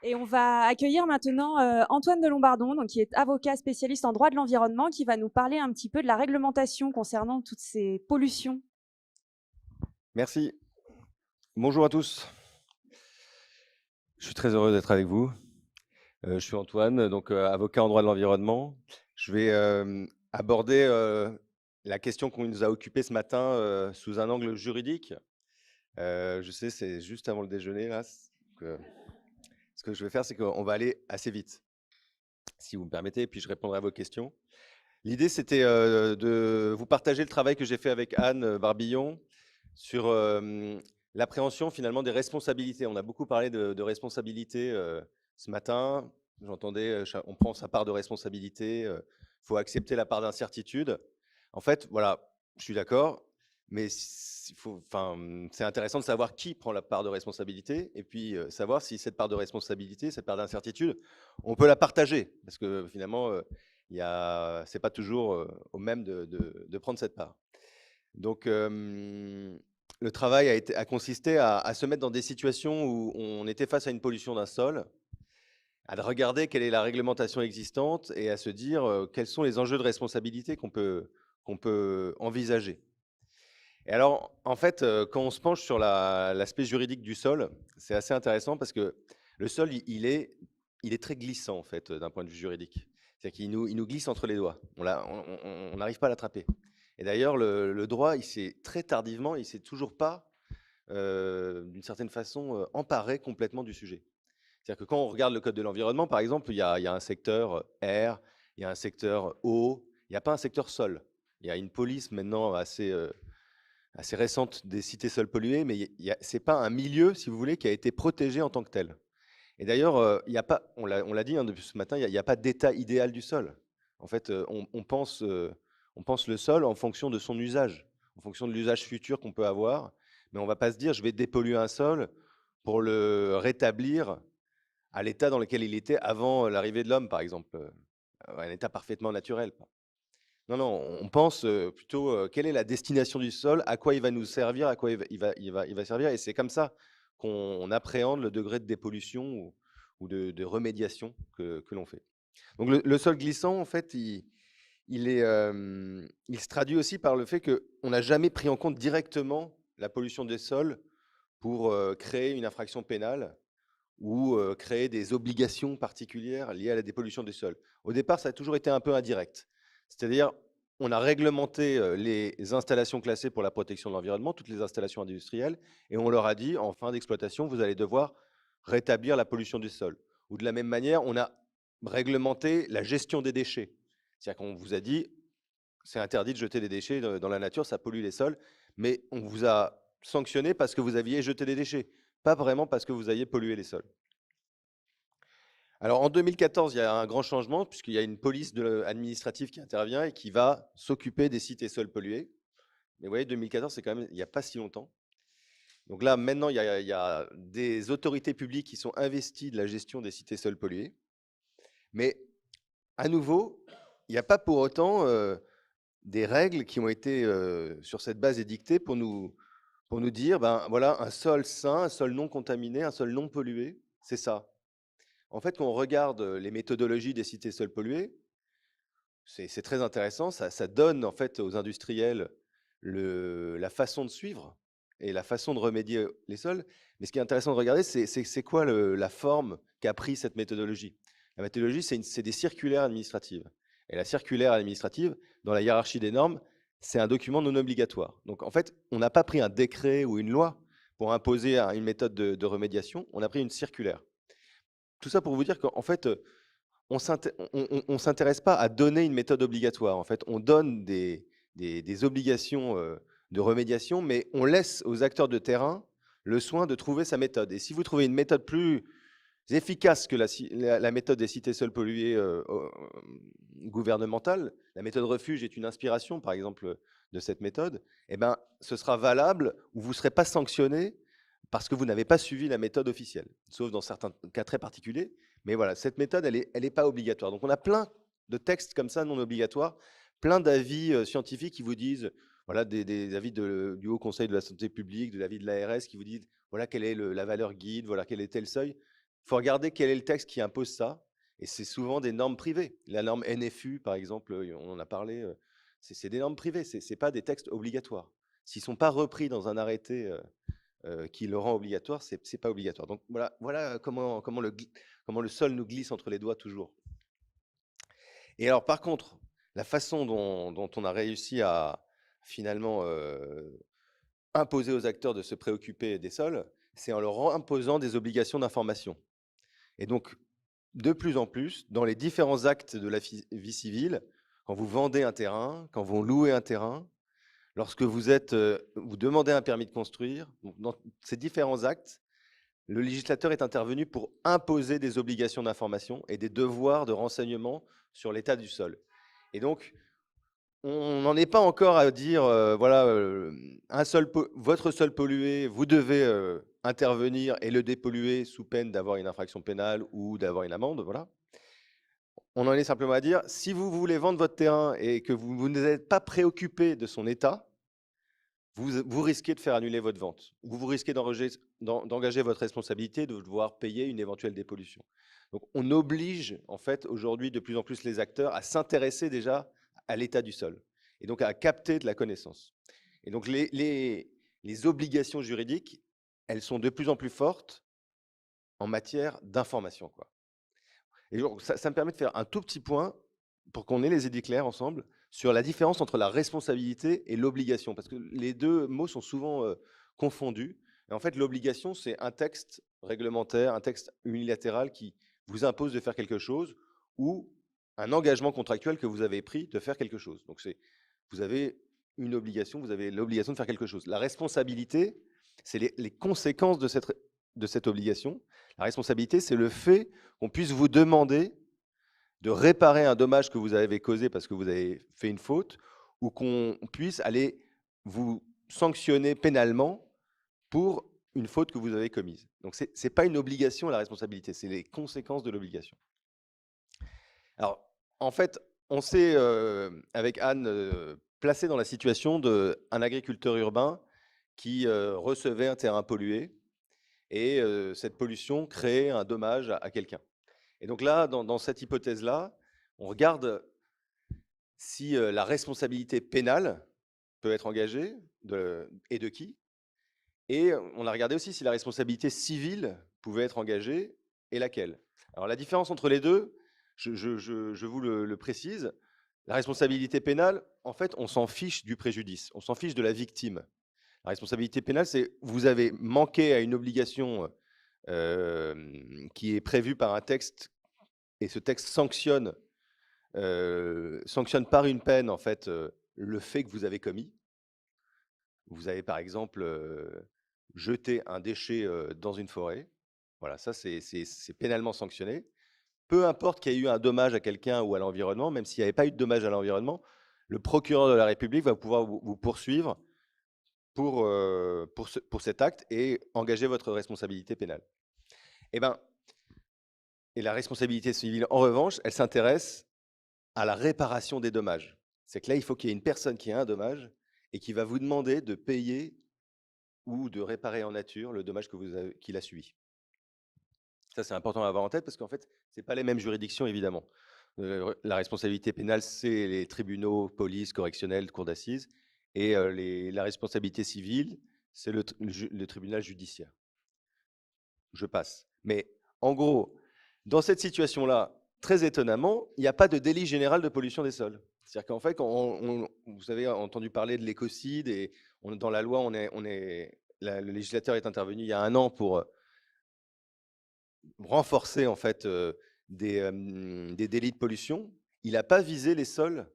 Et on va accueillir maintenant Antoine de Lombardon, donc, qui est avocat spécialiste en droit de l'environnement, qui va nous parler un petit peu de la réglementation concernant toutes ces pollutions. Merci. Bonjour à tous. Je suis très heureux d'être avec vous. Je suis Antoine, donc avocat en droit de l'environnement. Je vais aborder la question qu'on nous a occupée ce matin sous un angle juridique. Je sais, c'est juste avant le déjeuner là. Donc, ce que je vais faire, c'est qu'on va aller assez vite, si vous me permettez, et puis je répondrai à vos questions. L'idée, c'était de vous partager le travail que j'ai fait avec Anne Barbillon sur l'appréhension finalement des responsabilités. On a beaucoup parlé de responsabilité ce matin. J'entendais, on prend sa part de responsabilité, il faut accepter la part d'incertitude. En fait, voilà, je suis d'accord, mais c'est intéressant de savoir qui prend la part de responsabilité et puis savoir si cette part de responsabilité, cette part d'incertitude, on peut la partager. Parce que finalement, c'est pas toujours au même de prendre cette part. Donc, le travail a consisté à se mettre dans des situations où on était face à une pollution d'un sol, à regarder quelle est la réglementation existante et à se dire quels sont les enjeux de responsabilité qu'on peut envisager. Et alors, en fait, quand on se penche sur l'aspect juridique du sol, c'est assez intéressant parce que le sol, il est très glissant, en fait, d'un point de vue juridique. C'est-à-dire qu'il nous glisse entre les doigts. On n'arrive pas à l'attraper. Et d'ailleurs, le droit, très tardivement, il s'est toujours pas, d'une certaine façon, emparé complètement du sujet. C'est-à-dire que quand on regarde le code de l'environnement, par exemple, il y a un secteur air, il y a un secteur eau, il n'y a pas un secteur sol. Il y a une police maintenant assez récente des cités sols pollués, mais c'est pas un milieu, si vous voulez, qui a été protégé en tant que tel. Et d'ailleurs, il y a pas, on l'a dit depuis ce matin, il y a pas d'état idéal du sol. En fait, on pense le sol en fonction de son usage, en fonction de l'usage futur qu'on peut avoir, mais on va pas se dire: «Je vais dépolluer un sol pour le rétablir à l'état dans lequel il était avant l'arrivée de l'homme», par exemple, un état parfaitement naturel. Non, non, on pense plutôt quelle est la destination du sol, à quoi il va nous servir, à quoi il va servir, et c'est comme ça qu'on appréhende le degré de dépollution ou de remédiation que l'on fait. Donc le sol glissant, en fait, il se traduit aussi par le fait qu'on n'a jamais pris en compte directement la pollution des sols pour créer une infraction pénale ou créer des obligations particulières liées à la dépollution des sols. Au départ, ça a toujours été un peu indirect. C'est-à-dire, on a réglementé les installations classées pour la protection de l'environnement, toutes les installations industrielles, et on leur a dit, en fin d'exploitation, vous allez devoir rétablir la pollution du sol. Ou de la même manière, on a réglementé la gestion des déchets. C'est-à-dire qu'on vous a dit, c'est interdit de jeter des déchets dans la nature, ça pollue les sols, mais on vous a sanctionné parce que vous aviez jeté des déchets, pas vraiment parce que vous aviez pollué les sols. Alors en 2014, il y a un grand changement puisqu'il y a une police administrative qui intervient et qui va s'occuper des sites et sols pollués. Mais vous voyez, 2014, c'est quand même il n'y a pas si longtemps. Donc là, maintenant, il y a des autorités publiques qui sont investies de la gestion des sites et sols pollués. Mais à nouveau, il n'y a pas pour autant des règles qui ont été sur cette base édictées pour nous dire, ben voilà, un sol sain, un sol non contaminé, un sol non pollué, c'est ça. En fait, quand on regarde les méthodologies des cités sols pollués, c'est très intéressant. Ça donne en fait aux industriels la façon de suivre et la façon de remédier les sols. Mais ce qui est intéressant de regarder, c'est quoi la forme qu'a pris cette méthodologie. La méthodologie, c'est des circulaires administratives. Et la circulaire administrative, dans la hiérarchie des normes, c'est un document non obligatoire. Donc en fait, on n'a pas pris un décret ou une loi pour imposer une méthode de remédiation, on a pris une circulaire. Tout ça pour vous dire qu'en fait, on s'intéresse pas à donner une méthode obligatoire. En fait, on donne des obligations de remédiation, mais on laisse aux acteurs de terrain le soin de trouver sa méthode. Et si vous trouvez une méthode plus efficace que la méthode des cités sols pollués gouvernementale, la méthode refuge est une inspiration, par exemple, de cette méthode, eh ben, ce sera valable ou vous ne serez pas sanctionné parce que vous n'avez pas suivi la méthode officielle, sauf dans certains cas très particuliers. Mais voilà, cette méthode, elle est pas obligatoire. Donc on a plein de textes comme ça non obligatoires, plein d'avis scientifiques qui vous disent, voilà, des avis du Haut Conseil de la santé publique, de l'avis de l'ARS qui vous disent, voilà quelle est la valeur guide, voilà quel est tel seuil. il faut regarder quel est le texte qui impose ça. Et c'est souvent des normes privées. La norme NFU, par exemple, on en a parlé, c'est des normes privées, ce n'est pas des textes obligatoires. S'ils ne sont pas repris dans un arrêté qui le rend obligatoire, ce n'est pas obligatoire. Donc voilà comment le sol nous glisse entre les doigts toujours. Et alors par contre, la façon dont on a réussi à finalement imposer aux acteurs de se préoccuper des sols, c'est en leur imposant des obligations d'information. Et donc, de plus en plus, dans les différents actes de la vie civile, quand vous vendez un terrain, quand vous louez un terrain, lorsque vous demandez un permis de construire, dans ces différents actes, le législateur est intervenu pour imposer des obligations d'information et des devoirs de renseignement sur l'état du sol. Et donc, on n'en est pas encore à dire, voilà, votre sol pollué, vous devez intervenir et le dépolluer sous peine d'avoir une infraction pénale ou d'avoir une amende, voilà. On en est simplement à dire, si vous voulez vendre votre terrain et que vous n'êtes pas préoccupé de son état, vous risquez de faire annuler votre vente. Vous risquez d'engager votre responsabilité de devoir payer une éventuelle dépollution. Donc, on oblige, en fait, aujourd'hui, de plus en plus les acteurs à s'intéresser déjà à l'état du sol et donc à capter de la connaissance. Et donc, les obligations juridiques, elles sont de plus en plus fortes en matière d'information, quoi. Et donc, ça me permet de faire un tout petit point pour qu'on ait les idées claires ensemble sur la différence entre la responsabilité et l'obligation, parce que les deux mots sont souvent confondus. Et en fait, l'obligation, c'est un texte réglementaire, un texte unilatéral qui vous impose de faire quelque chose ou un engagement contractuel que vous avez pris de faire quelque chose. Donc, vous avez une obligation, vous avez l'obligation de faire quelque chose. La responsabilité, c'est les conséquences de cette obligation. La responsabilité, c'est le fait qu'on puisse vous demander de réparer un dommage que vous avez causé parce que vous avez fait une faute, ou qu'on puisse aller vous sanctionner pénalement pour une faute que vous avez commise. Donc, ce n'est pas une obligation, la responsabilité, c'est les conséquences de l'obligation. Alors, en fait, on s'est, avec Anne, placé dans la situation d'un agriculteur urbain qui recevait un terrain pollué, et cette pollution créait un dommage à quelqu'un. Et donc là, dans cette hypothèse-là, on regarde si la responsabilité pénale peut être engagée et de qui. Et on a regardé aussi si la responsabilité civile pouvait être engagée et laquelle. Alors la différence entre les deux, je vous le précise, la responsabilité pénale, en fait, on s'en fiche du préjudice, on s'en fiche de la victime. La responsabilité pénale, c'est vous avez manqué à une obligation qui est prévue par un texte, et ce texte sanctionne par une peine, en fait, le fait que vous avez commis. Vous avez, par exemple, jeté un déchet dans une forêt. Voilà, ça, c'est pénalement sanctionné. Peu importe qu'il y ait eu un dommage à quelqu'un ou à l'environnement, même s'il n'y avait pas eu de dommage à l'environnement, le procureur de la République va pouvoir vous poursuivre pour cet acte et engager votre responsabilité pénale. Et la responsabilité civile, en revanche, elle s'intéresse à la réparation des dommages. C'est que là, il faut qu'il y ait une personne qui a un dommage et qui va vous demander de payer ou de réparer en nature le dommage qu'il a subi. Ça, c'est important à avoir en tête parce qu'en fait, ce n'est pas les mêmes juridictions, évidemment. La responsabilité pénale, c'est les tribunaux, police, correctionnels, cour d'assises. Et la responsabilité civile, c'est le tribunal judiciaire. Je passe. Mais en gros, dans cette situation-là, très étonnamment, il n'y a pas de délit général de pollution des sols. C'est-à-dire qu'en fait, vous avez entendu parler de l'écocide, et dans la loi, le législateur est intervenu il y a 1 an pour renforcer en fait des délits de pollution. Il n'a pas visé les sols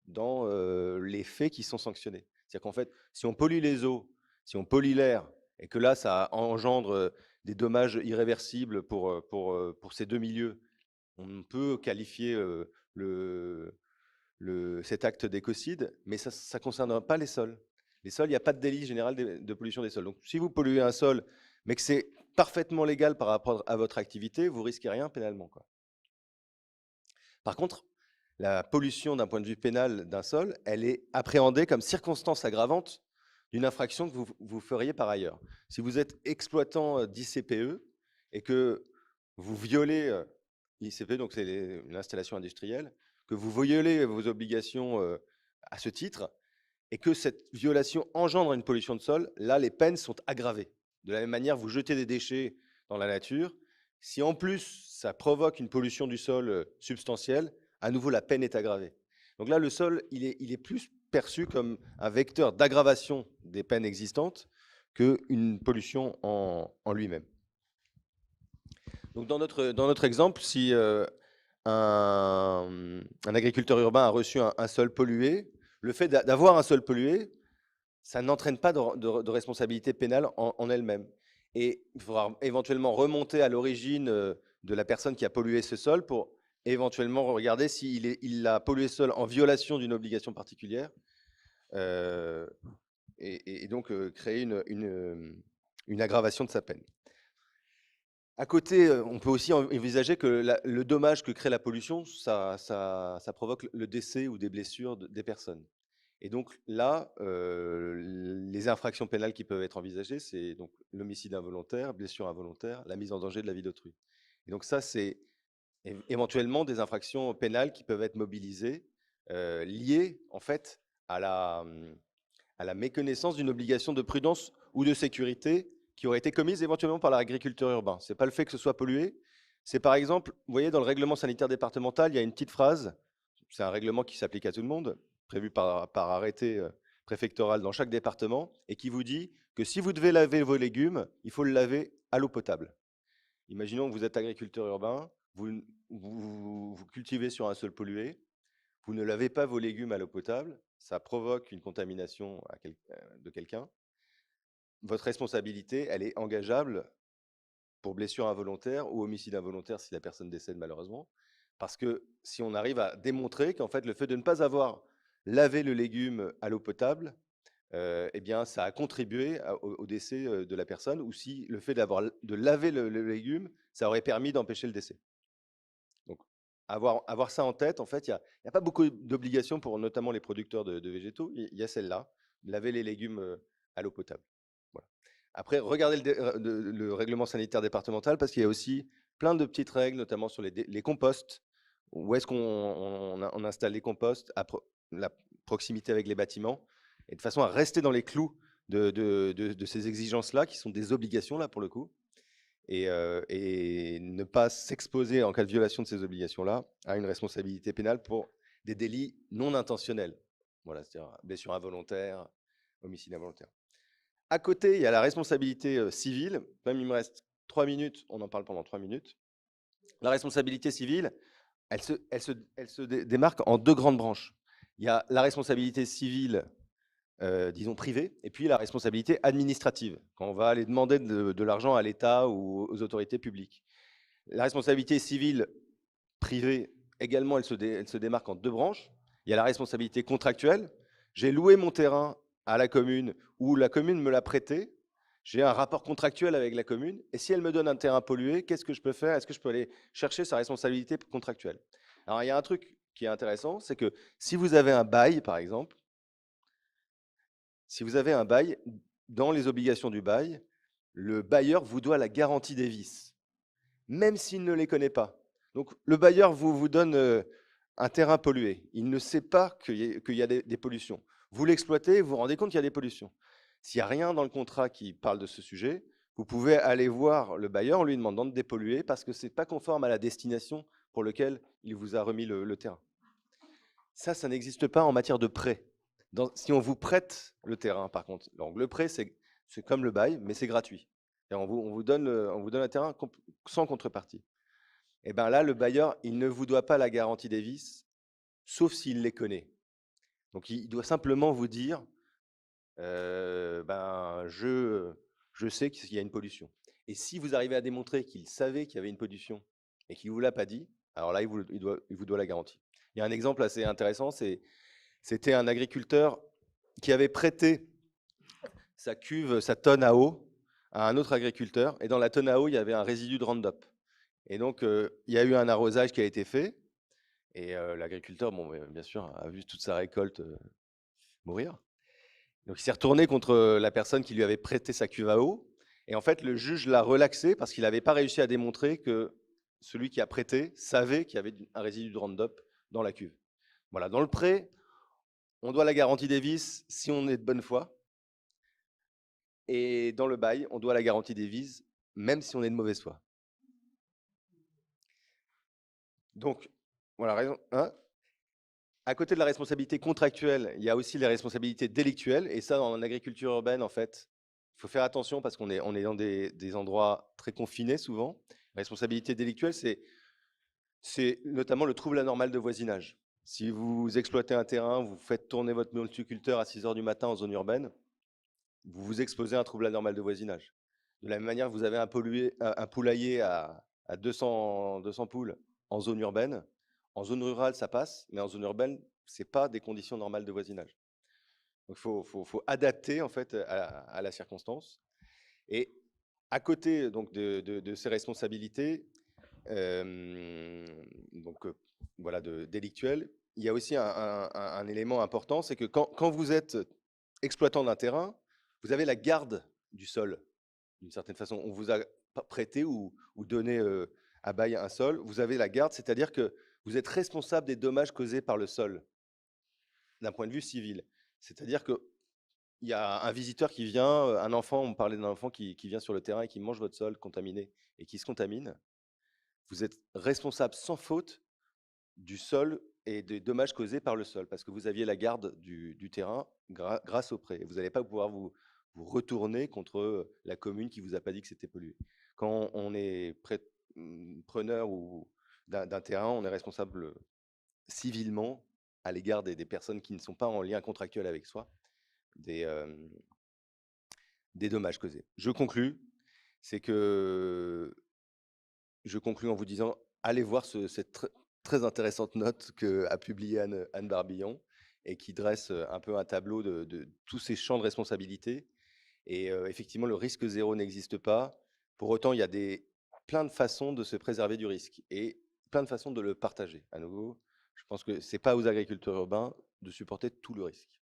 dans les faits qui sont sanctionnés. C'est-à-dire qu'en fait, si on pollue les eaux, si on pollue l'air, et que là, ça engendre des dommages irréversibles pour ces deux milieux, on peut qualifier cet acte d'écocide, mais ça ne concerne pas les sols. Les sols, il n'y a pas de délit général de pollution des sols. Donc, si vous polluez un sol, mais que c'est parfaitement légal par rapport à votre activité, vous risquez rien pénalement, quoi. Par contre, la pollution d'un point de vue pénal d'un sol, elle est appréhendée comme circonstance aggravante d'une infraction que vous feriez par ailleurs. Si vous êtes exploitant d'ICPE et que vous violez, l'ICPE, donc c'est l'installation industrielle, que vous violez vos obligations à ce titre, et que cette violation engendre une pollution de sol, là, les peines sont aggravées. De la même manière, vous jetez des déchets dans la nature. Si en plus, ça provoque une pollution du sol substantielle, à nouveau, la peine est aggravée. Donc là, le sol, il est plus perçu comme un vecteur d'aggravation des peines existantes qu'une pollution en lui-même. Donc dans notre exemple, si un agriculteur urbain a reçu un sol pollué, le fait d'avoir un sol pollué, ça n'entraîne pas de responsabilité pénale en elle-même. Et il faudra éventuellement remonter à l'origine de la personne qui a pollué ce sol pour éventuellement regarder s'il a pollué ce sol en violation d'une obligation particulière et donc créer une aggravation de sa peine. À côté, on peut aussi envisager que le dommage que crée la pollution, ça provoque le décès ou des blessures des personnes. Et donc là, les infractions pénales qui peuvent être envisagées, c'est donc l'homicide involontaire, blessure involontaire, la mise en danger de la vie d'autrui. Et donc ça, c'est éventuellement des infractions pénales qui peuvent être mobilisées, liées en fait à la méconnaissance d'une obligation de prudence ou de sécurité qui aurait été commise éventuellement par l'agriculteur urbain. Ce n'est pas le fait que ce soit pollué, c'est par exemple, vous voyez, dans le règlement sanitaire départemental, il y a une petite phrase, c'est un règlement qui s'applique à tout le monde, prévu par arrêté préfectoral dans chaque département, et qui vous dit que si vous devez laver vos légumes, il faut le laver à l'eau potable. Imaginons que vous êtes agriculteur urbain, vous cultivez sur un sol pollué, vous ne lavez pas vos légumes à l'eau potable, ça provoque une contamination de quelqu'un. Votre responsabilité, elle est engageable pour blessure involontaire ou homicide involontaire si la personne décède malheureusement. Parce que si on arrive à démontrer qu'en fait, le fait de ne pas avoir lavé le légume à l'eau potable, eh bien, ça a contribué au décès de la personne, ou si le fait de laver le légume, ça aurait permis d'empêcher le décès. Donc, avoir ça en tête, en fait, il n'y a pas beaucoup d'obligations pour notamment les producteurs de végétaux. Il y a celle-là, laver les légumes à l'eau potable. Voilà. Après, regardez le règlement sanitaire départemental, parce qu'il y a aussi plein de petites règles, notamment sur les composts. Où est-ce qu'on installe les composts, à la proximité avec les bâtiments, et de façon à rester dans les clous de ces exigences-là, qui sont des obligations, là, pour le coup, et ne pas s'exposer, en cas de violation de ces obligations-là, à une responsabilité pénale pour des délits non intentionnels. Voilà, c'est-à-dire blessure involontaire, homicide involontaire. À côté, il y a la responsabilité civile. Même il me reste 3 minutes, on en parle pendant 3 minutes. La responsabilité civile, elle se démarque en 2 grandes branches. Il y a la responsabilité civile, disons privée, et puis la responsabilité administrative, quand on va aller demander de l'argent à l'État ou aux autorités publiques. La responsabilité civile privée, également, elle se démarque en 2 branches. Il y a la responsabilité contractuelle. J'ai loué mon terrain à la commune, ou la commune me l'a prêté. J'ai un rapport contractuel avec la commune, et si elle me donne un terrain pollué, qu'est-ce que je peux faire? Est-ce que je peux aller chercher sa responsabilité contractuelle? Alors, il y a un truc qui est intéressant, c'est que si vous avez un bail, par exemple, si vous avez un bail, dans les obligations du bail, le bailleur vous doit la garantie des vices, même s'il ne les connaît pas. Donc, le bailleur vous donne un terrain pollué. Il ne sait pas qu'il y a des pollutions. Vous l'exploitez, vous vous rendez compte qu'il y a des pollutions. S'il n'y a rien dans le contrat qui parle de ce sujet, vous pouvez aller voir le bailleur en lui demandant de dépolluer parce que ce n'est pas conforme à la destination pour laquelle il vous a remis le terrain. Ça n'existe pas en matière de prêt. Si on vous prête le terrain, par contre, donc le prêt, c'est comme le bail, mais c'est gratuit. Et on vous donne un terrain sans contrepartie. Et bien là, le bailleur, il ne vous doit pas la garantie des vices, sauf s'il les connaît. Donc, il doit simplement vous dire, je sais qu'il y a une pollution. Et si vous arrivez à démontrer qu'il savait qu'il y avait une pollution et qu'il ne vous l'a pas dit, alors là, il vous doit la garantie. Il y a un exemple assez intéressant, c'était un agriculteur qui avait prêté sa cuve, sa tonne à eau à un autre agriculteur. Et dans la tonne à eau, il y avait un résidu de Roundup. Et donc, il y a eu un arrosage qui a été fait. Et l'agriculteur, bien sûr, a vu toute sa récolte mourir. Donc, il s'est retourné contre la personne qui lui avait prêté sa cuve à eau. Et en fait, le juge l'a relaxé parce qu'il n'avait pas réussi à démontrer que celui qui a prêté savait qu'il y avait un résidu de Roundup dans la cuve. Voilà, dans le prêt, on doit la garantie des vices si on est de bonne foi. Et dans le bail, on doit la garantie des vices même si on est de mauvaise foi. Donc, voilà, raison 1. À côté de la responsabilité contractuelle, il y a aussi les responsabilités délictuelles. Et ça, en agriculture urbaine, en fait, il faut faire attention parce qu'on est dans des endroits très confinés souvent. La responsabilité délictuelle, c'est notamment le trouble anormal de voisinage. Si vous exploitez un terrain, vous faites tourner votre multiculteur à 6 heures du matin en zone urbaine, vous vous exposez à un trouble anormal de voisinage. De la même manière que vous avez un poulailler à 200 poules en zone urbaine, en zone rurale, ça passe, mais en zone urbaine, ce n'est pas des conditions normales de voisinage. Donc, il faut adapter en fait à la circonstance. Et à côté donc, de ces responsabilités, donc voilà, délictuelles, il y a aussi un élément important, c'est que quand vous êtes exploitant d'un terrain, vous avez la garde du sol, d'une certaine façon. On vous a prêté ou donné à bail un sol, vous avez la garde, c'est-à-dire que vous êtes responsable des dommages causés par le sol, d'un point de vue civil. C'est-à-dire qu'il y a un visiteur qui vient, un enfant, on parlait d'un enfant qui vient sur le terrain et qui mange votre sol contaminé et qui se contamine. Vous êtes responsable sans faute du sol et des dommages causés par le sol, parce que vous aviez la garde du terrain grâce au prêt. Vous n'allez pas pouvoir vous retourner contre la commune qui vous a pas dit que c'était pollué. Quand on est preneur d'un terrain, on est responsable civilement à l'égard des personnes qui ne sont pas en lien contractuel avec soi, des dommages causés. Je conclus, je conclus en vous disant, allez voir cette très intéressante note qu'a publiée Anne Barbillon et qui dresse un peu un tableau de tous ces champs de responsabilité. Et effectivement, le risque zéro n'existe pas. Pour autant, il y a plein de façons de se préserver du risque et plein de façons de le partager. À nouveau, je pense que ce n'est pas aux agriculteurs urbains de supporter tout le risque.